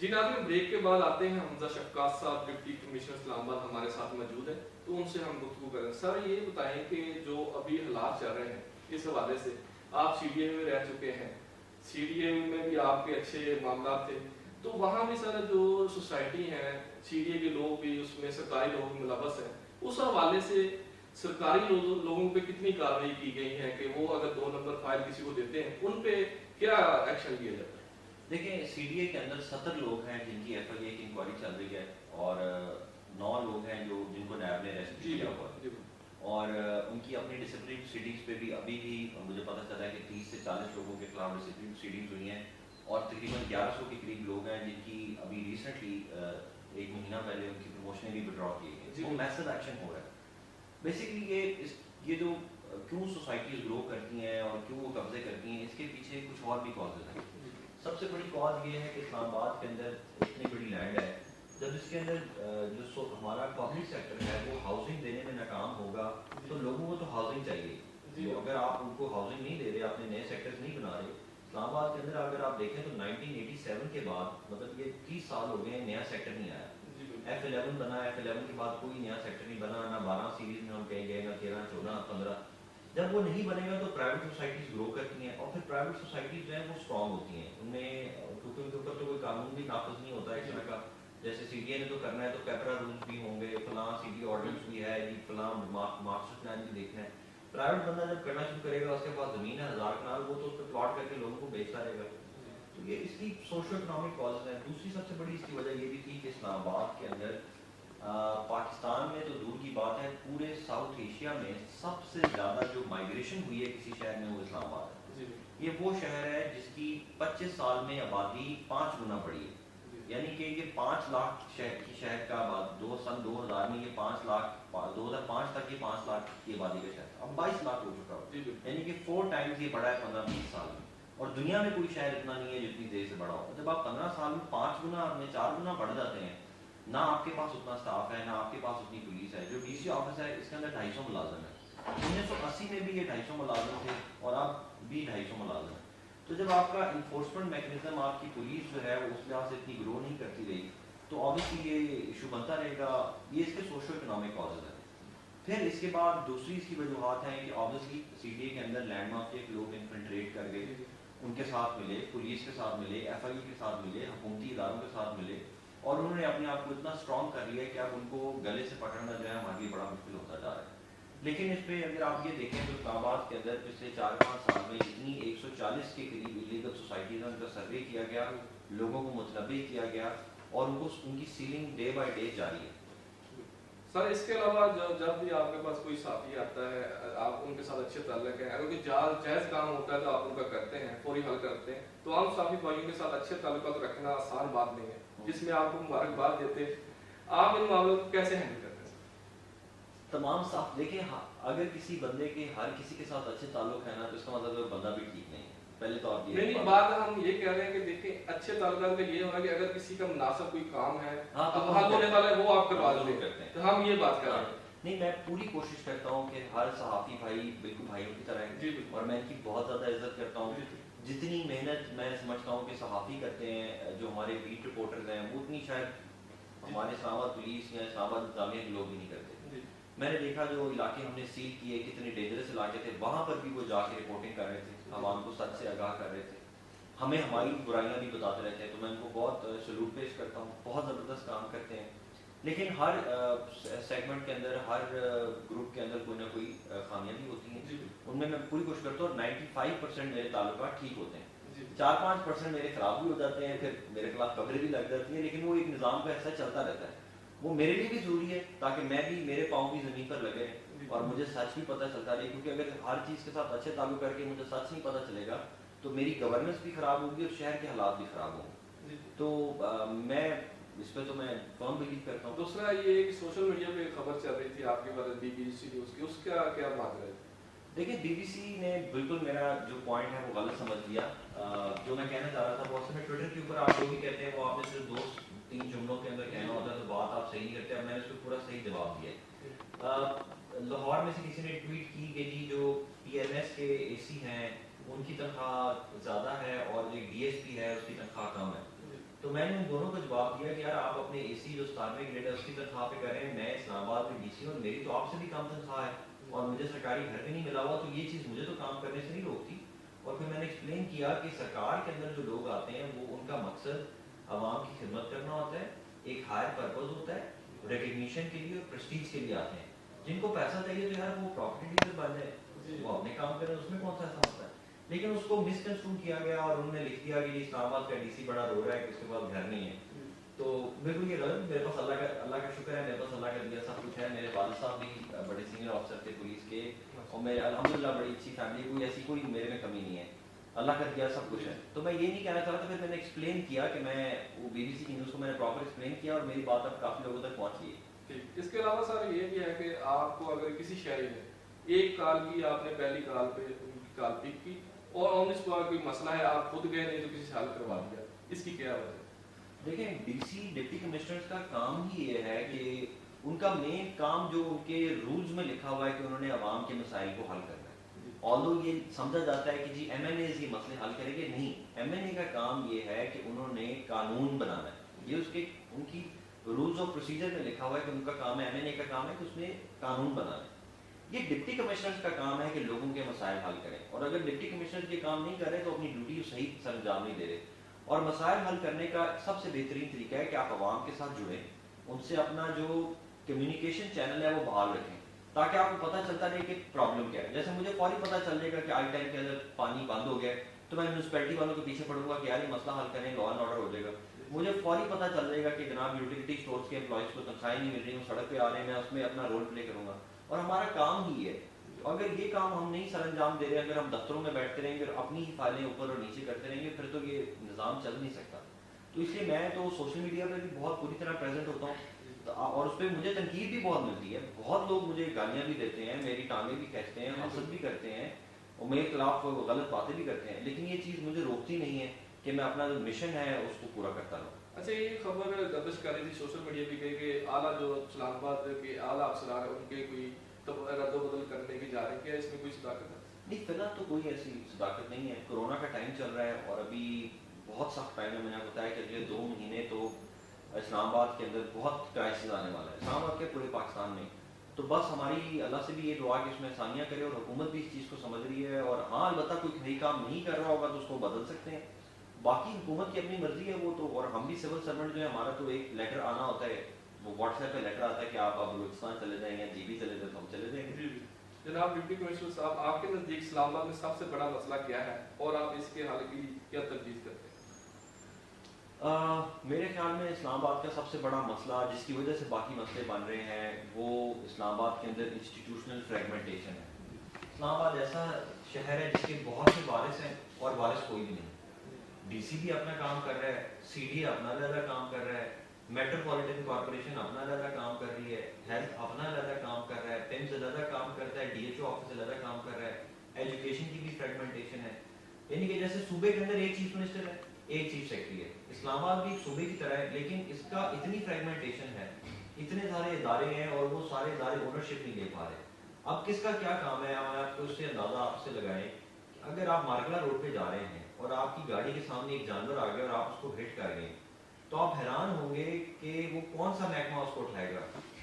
جی ناظرین، بریک کے بعد آتے ہیں حمزہ شفقات صاحب ڈپٹی کمشنر اسلام آباد ہمارے ساتھ موجود ہیں، تو ان سے ہم گفتگو کریں۔ سر یہ بتائیں کہ جو ابھی حالات چل رہے ہیں اس حوالے سے، آپ سی ڈی اے میں رہ چکے ہیں، سی ڈی اے میں بھی آپ کے اچھے معاملات تھے، تو وہاں بھی سر جو سوسائٹی ہیں، سی ڈی اے کے لوگ بھی اس میں سرکاری لوگ بھی ملوث ہیں، اس حوالے سے سرکاری لوگوں پہ کتنی کارروائی کی گئی ہے کہ وہ اگر 2 نمبر فائل کسی کو دیتے ہیں ان پہ کیا ایکشن لیا جاتا ہے؟ دیکھیں سی ڈی اے کے اندر 70 لوگ ہیں جن کی ایف آئی اے کی انکوائری چل رہی ہے، اور 9 لوگ ہیں جن کو نیب نے ارسٹ کیا ہوا ہے، اور ان کی اپنی ڈسپلن سیٹنگز پہ بھی ابھی بھی مجھے پتہ چلا ہے کہ 30 سے 40 لوگوں کے خلاف ڈسپلن سیٹنگز ہوئی ہیں، اور تقریباً 1100 کے قریب لوگ ہیں جن کی ابھی ریسنٹلی 1 مہینہ پہلے ان کی پروموشنیں بھی وڈرا کی گئی ہیں۔ وہ میسڈ ایکشن ہو رہا ہے۔ بیسیکلی یہ جو کیوں سوسائٹیز گرو کرتی ہیں اور کیوں وہ قبضے کرتی ہیں، اس کے پیچھے کچھ اور بھی کازز ہیں۔ سب سے بڑی کاز یہ ہے کہ اسلام آباد کے اندر اتنی بڑی لینڈ ہے، جب اس کے اندر جو ہمارا پبلک سیکٹر ہے وہ ہاؤسنگ دینے میں ناکام ہوگا تو لوگوں کو تو ہاؤسنگ چاہیے۔ تو اگر آپ ان کو ہاؤسنگ نہیں دے رہے، اپنے نئے سیکٹرز نہیں بنا رہے، اسلام آباد کے اندر اگر آپ دیکھیں تو 1987 کے بعد مطلب یہ 30 سال ہو گئے ہیں، نیا سیکٹر نہیں آیا۔ F11 بنا، F11 کے بعد کوئی نیا سیکٹر نہیں بنا، نہ 12 سیریز میں ہم کہیں گے، نہ 13، 14، 15۔ جب وہ نہیں بنے گا تو پرائیویٹ سوسائٹیز گرو کرتی ہیں، اور پھر پرائیویٹ سوسائٹیز جو ہیں وہ اسٹرانگ ہوتی ہیں، ان میں کیونکہ ان کے اوپر تو کوئی قانون بھی نافذ نہیں ہوتا ہے اس طرح کا۔ جیسے سی ڈی اے نے تو کرنا ہے تو پیپرا رولز بھی ہوں گے، فلاں سی ڈی آرڈیننس بھی ہے، فلاں ماسٹر پلان بھی دیکھنا ہے۔ پرائیویٹ بندہ جب کرنا شروع کرے گا، اس کے پاس زمین ہے 1000 کنال، وہ تو اس پہ پلاٹ کر کے لوگوں کو بیچتا رہے گا۔ تو یہ اس کی سوشو اکنامک کازز ہیں۔ دوسری سب سے بڑی اس کی وجہ یہ بھی تھی کہ اسلام آباد کے اندر پاکستان میں تو دور کی بات ہے، پورے ساؤتھ ایشیا میں سب سے زیادہ جو مائیگریشن ہوئی ہے کسی شہر میں وہ اسلام آباد ہے۔ یہ وہ شہر ہے جس کی 25 سال میں آبادی 5 گنا بڑھی ہے، یعنی کہ یہ 5 لاکھ کی شہر کا سن 2000 میں یہ 5 لاکھ، 2005 تک یہ 5 لاکھ کی آبادی کا شہر تھا، اب 22 لاکھ ہو چکا ہو، یعنی کہ 4 ٹائمز یہ بڑھا ہے 15-20 سال میں۔ اور دنیا میں کوئی شہر اتنا نہیں ہے جتنی دیر سے بڑھا ہو۔ جب آپ 15 سال میں 5 گنا میں 4 گنا بڑھ جاتے ہیں، نہ آپ کے پاس اتنا سٹاف ہے، نہ آپ کے پاس اتنی پولیس ہے۔ جو ڈی سی آفس ہے اس کے اندر 250 ملازم ہیں، 1980 میں بھی یہ 250 ملازم تھے اور اب بھی 250 ملازم ہیں۔ تو جب آپ کا انفورسمنٹ میکنزم، آپ کی پولیس جو ہے وہ اس لحاظ سے اتنی گرو نہیں کرتی رہی تو آبویسلی یہ ایشو بنتا رہے گا۔ یہ اس کے سوشو اکنامک کازز ہیں۔ پھر اس کے بعد دوسری اس کی وجوہات ہیں کہ آبویسلی سی ڈی اے کے اندر لینڈ مافیا کے لوگ انفلٹریٹ کر گئے، ان کے ساتھ ملے، پولیس کے ساتھ ملے، ایف آئی اے کے ساتھ ملے، حکومتی اداروں کے ساتھ ملے، اور انہوں نے اپنے آپ کو اتنا اسٹرانگ کر لیا کہ اب ان کو گلے سے پکڑنا جو ہے ہمارے لیے بڑا مشکل ہوتا جا رہا ہے۔ لیکن اس پہ اگر آپ یہ دیکھیں تو اسلام آباد کے اندر پچھلے 4-5 سال میں جتنی 140 کے قریب ایلیگل سوسائٹیز ہیں ان کا سروے کیا گیا، لوگوں کو متنبع کیا گیا، اور ان کی سیلنگ ڈے بائی ڈے جاری ہے۔ سر اس کے علاوہ جب بھی آپ کے پاس کوئی صحافی آتا ہے، آپ ان کے ساتھ اچھے تعلق ہیں، اگر کوئی جائز کام ہوتا ہے تو آپ ان کا کرتے ہیں، فوری حل کرتے ہیں، تو عام صحافی بھائیوں کے ساتھ اچھے تعلقات رکھنا آسان بات نہیں ہے، جس میں آپ کو مبارکباد دیتے ہیں۔ آپ ان معاملوں کو کیسے ہینڈل کرتے ہیں؟ تمام صاحب دیکھیں، اگر کسی بندے کے ہر کسی کے ساتھ اچھے تعلق ہے نا تو اس کا مطلب ہے بندہ بھی ٹھیک نہیں ہے۔ پہلے تو آپ نہیں، بات ہم یہ کہہ رہے ہیں کہ دیکھیں اچھے تعلقات کا یہ ہونا کہ اگر کسی کا مناسب کوئی کام ہے تو حل ہونے والا ہے وہ آپ کروا دیتے ہیں، تو ہم یہ بات کر رہے ہیں۔ نہیں، میں پوری کوشش کرتا ہوں کہ ہر صحافی بھائی بالکل بھائیوں کی طرح ہے، اور میں ان کی بہت زیادہ عزت کرتا ہوں۔ جتنی محنت میں سمجھتا ہوں کہ صحافی کرتے ہیں، جو ہمارے بیٹ رپورٹرز ہیں، وہ اتنی شاید ہمارے اسلام آباد پولیس یا اسلام آباد انتظامیہ کے لوگ بھی نہیں کرتے۔ میں نے دیکھا جو علاقے ہم نے سیل کیے کتنے ڈینجرس علاقے تھے، وہاں پر بھی وہ جا کے رپورٹنگ کر رہے تھے، عوام کو سچ سے آگاہ کر رہے تھے، ہمیں ہماری برائیاں بھی بتاتے رہتے ہیں۔ تو میں ان کو بہت سلوٹ پیش کرتا ہوں، بہت زبردست کام کرتے ہیں۔ لیکن ہر سیگمنٹ کے اندر، ہر گروپ کے اندر کوئی نہ کوئی خامیاں بھی ہوتی ہیں، ان میں پوری کوشش کرتا ہوں۔ 95% میرے تعلقات ٹھیک ہوتے ہیں، 4-5% میرے خراب بھی ہو جاتے ہیں، پھر میرے خلاف خبریں بھی لگ جاتی ہیں، لیکن وہ ایک نظام کا ایسا چلتا رہتا ہے۔ وہ میرے لیے بھی ضروری ہے تاکہ میرے پاؤں بھی زمین پر لگے اور مجھے سچ بھی پتہ چلتا رہے، کیونکہ اگر ہر چیز کے ساتھ اچھے تعلق کر کے مجھے سچ نہیں پتہ چلے گا تو میری گورننس بھی خراب ہوگی اور شہر کے حالات بھی خراب ہوں گے۔ تو میں اس پہ تو میں فرم بلیو کرتا ہوں۔ دوسرا یہ ہے کہ سوشل میڈیا پہ خبر چل رہی تھی آپ کے بارے بی بی سی نیوز کی، اس کا کیا ماجرا ہے؟ دیکھیں، بی بی سی نے بالکل میرا جو پوائنٹ ہے وہ غلط سمجھ لیا۔ جو میں کہنا چاہ رہا تھا وہ اصل میں ٹویٹر کے اوپر آپ جو بھی کہتے ہیں وہ آپ نے صرف 2-3 جملوں کے اندر کہنا ہوتا ہے تو بات آپ صحیح نہیں کرتے۔ اب میں نے اس کو پورا صحیح جواب دیا۔ لاہور میں سے کسی نے ٹویٹ کی کہ جی جو پی ایم ایس کے اے سی ہیں ان کی تنخواہ زیادہ ہے اور جو ڈی ایس پی ہے اس کی تنخواہ کم ہے۔ تو میں نے ان دونوں کو جواب دیا کہ یار آپ اپنے اے سی جو 97 گریڈ ہے اس کی تنخواہ پہ کر رہے ہیں, میں اسلام آباد میں ڈی سی ہوں اور میری تو آپ سے بھی کم تنخواہ ہے اور مجھے سرکاری گھر بھی نہیں ملا ہوا, تو یہ چیز مجھے تو کام کرنے سے نہیں روکتی. اور پھر میں نے ایکسپلین کیا کہ سرکار کے اندر جو لوگ آتے ہیں وہ ان کا مقصد عوام کی خدمت کرنا ہوتا ہے, ایک ہائر پرپز ہوتا ہے, ریکگنیشن کے لیے اور پرسٹیج کے لیے آتے ہیں. جن کو پیسہ چاہیے تو یار وہ پراپرٹی ڈیلر بن جائے, وہ اپنے کام کریں, اس میں کون سا ایسا مسئلہ ہے. لیکن اس کو مس کنسٹرو کیا گیا اور انہوں نے لکھ دیا کہ اسلام آباد کا ڈی سی بڑا رو رہا ہے کہ اس کے پاس گھر نہیں ہے. تو بالکل یہ غلط. میرے پاس اللہ کا شکر ہے, میرے پاس اللہ کا دیا سب کچھ ہے. میرے والد صاحب بھی بڑے سینئر آفیسر تھے پولیس کے, اور میرے الحمدللہ بڑی اچھی فیملی, کوئی ایسی کوئی میرے میں کمی نہیں ہے, اللہ کا دیا سب کچھ ہے. تو میں یہ نہیں کہنا چاہتا, پھر میں نے ایکسپلین کیا کہ میں وہ بی بی سی کی نیوز کو میں نے پراپر ایکسپلین کیا اور میری بات اب کافی لوگوں تک پہنچ گئی. اس کے علاوہ سر یہ بھی ہے کہ آپ کو اگر کسی شہری نے ایک کال کی, آپ نے پہلی کال پہ ان کی کال پک کی اور آن اس پر کوئی مسئلہ ہے آپ خود گئے نہیں تو کسی سے حل کروا دیا, اس کی کیا وجہ ہے؟ دیکھیں ڈی سی ڈپٹی کمشنرز کا کام ہی یہ ہے کہ ان کا مین کام جو ان کے رولز میں لکھا ہوا ہے کہ انہوں نے عوام کے مسائل کو حل کرنا ہے. آلدو یہ سمجھا جاتا ہے کہ جی ایم این ایز یہ مسئلے حل کریں گے, نہیں, ایم این اے کا کام یہ ہے کہ انہوں نے قانون بنانا ہے. یہ اس کے ان کی رولز آف پروسیجر میں لکھا ہوا ہے کہ ان کا کام ہے, ایم این اے کا کام ہے کہ اس نے قانون بنانا ہے. یہ ڈپٹی کمشنرز کا کام ہے کہ لوگوں کے مسائل حل کریں, اور اگر ڈپٹی کمشنر یہ کام نہیں کر رہے تو اپنی ڈیوٹی صحیح سر انجام نہیں دے رہے. اور مسائل حل کرنے کا سب سے بہترین طریقہ ہے کہ آپ عوام کے ساتھ جڑیں, ان سے اپنا جو کمیونیکیشن چینل ہے وہ بحال رکھیں, تاکہ آپ کو پتہ چلتا رہے کہ پرابلم کیا ہے. جیسے مجھے فوری پتہ چل جائے گا کہ آئی ٹائم کے اندر پانی بند ہو گیا تو میں میونسپلٹی والوں کے پیچھے پڑوں گا کہ یار یہ مسئلہ حل کریں, لا اینڈ آرڈر ہو جائے گا. مجھے فوری پتہ چل جائے گا کہ جناب یوٹیلیٹی اسٹورس کے امپلائز کو تنخواہیں نہیں مل رہی, وہ سڑک پہ آ رہے ہیں, میں اس میں اپنا رول پلے کروں گا. اور ہمارا کام ہی ہے. اگر یہ کام ہم نہیں سر انجام دے رہے, اگر ہم دفتروں میں بیٹھتے رہیں گے اور اپنی ہی فائلیں اوپر اور نیچے کرتے رہیں گے, پھر تو یہ نظام چل نہیں سکتا. تو اس لیے میں تو سوشل میڈیا پہ بھی بہت پوری طرح پریزنٹ ہوتا ہوں, اور اس پہ مجھے تنقید بھی بہت ملتی ہے. بہت لوگ مجھے گالیاں بھی دیتے ہیں, میری ٹانگیں بھی کھینچتے ہیں, حسد بھی کرتے ہیں, اور میرے خلاف غلط باتیں بھی کرتے ہیں, لیکن یہ چیز مجھے روکتی نہیں ہے کہ میں اپنا جو مشن ہے اس کو پورا کرتا رہوں. اچھا, یہ خبر گردش کر رہی تھی سوشل میڈیا پہ کہ اعلیٰ جو اسلام آباد کے اعلیٰ افسران ہیں ان کے کوئی رد و بدل کرنے کی جا رہی ہے, کیا اس میں کوئی صداقت ہے؟ نہیں, فی الحال تو کوئی ایسی صداقت نہیں ہے. کورونا کا ٹائم چل رہا ہے اور ابھی بہت سخت ٹائم ہے. میں نے آپ بتایا کہ اگلے 2 مہینے تو اسلام آباد کے اندر بہت کرائسس آنے والا ہے, اسلام آباد کے پورے پاکستان میں. تو بس ہماری اللہ سے بھی یہ دعا کہ اس میں آسانیاں کرے, اور حکومت بھی اس چیز کو سمجھ رہی ہے. اور ہاں البتہ کوئی صحیح کام نہیں کر رہا ہوگا تو اس کو بدل سکتے ہیں, باقی حکومت کی اپنی مرضی ہے وہ تو. اور ہم بھی سول سرونٹ جو ہے, ہمارا تو ایک لیٹر آنا ہوتا ہے, وہ واٹس ایپ پہ لیٹر آتا ہے کہ آپ بلوچستان چلے جائیں یا جی بی چلے جائیں, تو ہم چلے جائیں گے. جناب ڈپٹی کمشنر صاحب, آپ کے نزدیک اسلام آباد میں سب سے بڑا مسئلہ کیا ہے اور آپ اس کے حل کی کیا تجویز کرتے ہیں؟ میرے خیال میں اسلام آباد کا سب سے بڑا مسئلہ جس کی وجہ سے باقی مسئلے بن رہے ہیں وہ اسلام آباد کے اندر انسٹیٹیوشنل فریگمنٹیشن ہے. اسلام آباد ایسا شہر ہے جس کے بہت سے وارث ہیں اور وارث کوئی بھی نہیں. ڈی سی بھی اپنا کام کر رہا ہے, سی ڈی اپنا علیحدہ کام کر رہا ہے, میٹروپولیٹن کارپوریشن اپنا علیحدہ کام کر رہی ہے, ہیلتھ اپنا علیحدہ کام کر رہا ہے, پمز علیحدہ کام کرتا ہے, ڈی ایچ او آفس علیحدہ کام کر رہا ہے, ایجوکیشن کی بھی فریگمنٹیشن ہے. یعنی کہ جیسے صوبے کے اندر ایک چیف منسٹر ہے, ایک چیف سیکرٹری ہے. اسلام آباد بھی ایک صوبے کی طرح ہے, لیکن اس کا اتنی فریگمنٹیشن ہے, اتنے سارے ادارے ہیں اور وہ سارے ادارے اونرشپ نہیں لے پا رہے. اب کس کا کیا کام ہے, آپ کو اس سے اندازہ آپ سے لگائیں کہ اگر آپ مارکلا روڈ پہ جا رہے ہیں اور آپ کی گاڑی کے سامنے ایک جانور آ گیا اور آپ اس کو ہٹ کر گئے, تو آپ حیران ہوں گے کہ وہ کون سا محکمہ اس کو اٹھائے گا.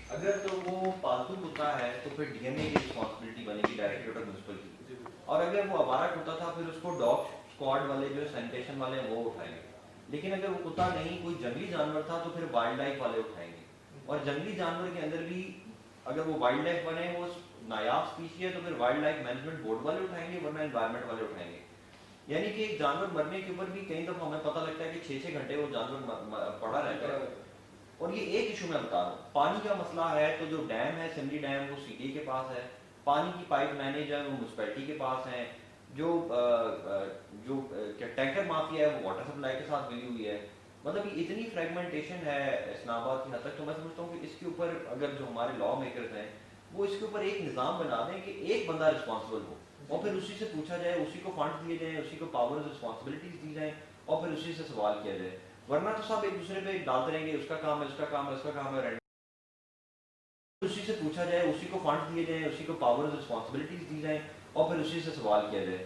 اگر تو وہ پالتو کتا ہے تو پھر ڈی ایم اے کی رسپانسبلٹی بنے گی, ڈائریکٹریٹ آف میونسپل کی. اور اگر وہ آوارہ کتا تھا پھر اس کو ڈاگ اسکواڈ والے جو سینیٹیشن والے ہیں وہ اٹھائیں گے. لیکن اگر وہ کتا نہیں, کوئی جنگلی جانور تھا تو پھر وائلڈ لائف والے اٹھائیں گے. اور جنگلی جانور کے اندر بھی اگر وہ وائلڈ لائف بنے, وہ نایاب اسپیشی ہے, تو پھر وائلڈ لائف مینجمنٹ بورڈ والے اٹھائیں گے, ورنہ انوائرمنٹ والے اٹھائیں گے. یعنی کہ ایک جانور مرنے کے اوپر بھی کئی دفعہ ہمیں پتہ لگتا ہے کہ 6-6 گھنٹے وہ جانور پڑا رہتا ہے. اور یہ ایک ایشو میں بتا رہا ہوں. پانی کا مسئلہ ہے تو جو ڈیم ہے سمری ڈیم وہ سی ڈی کے پاس ہے, پانی کی پائپ مینیج ہے وہ میونسپلٹی کے پاس ہیں, جو ٹینکر مافیا ہے وہ واٹر سپلائی کے ساتھ ملی ہوئی ہے. مطلب یہ اتنی فریگمنٹیشن ہے اسلام آباد کی حد تک, تو میں سمجھتا ہوں کہ اس کے اوپر اگر جو ہمارے لا میکرز ہیں وہ اس کے اوپر ایک نظام بنا دیں کہ ایک بندہ رسپانسبل ہو, اور پھر اسی سے پوچھا جائے, اسی کو فنڈ دیے جائیں, اسی کو پاورز رسپانسبلٹیز دی جائیں, اور پھر اسی سے سوال کیا جائے. ورنہ تو سب ایک دوسرے پہ ڈالتے رہیں گے, اس کا کام ہے, اس کا کام ہے, اس کا کام ہے, اسی سے پوچھا جائے, اسی کو فنڈ دیے جائیں, اسی کو پاورز رسپانسبلٹیز دی جائیں, اور پھر اسی سے سوال کیا جائے.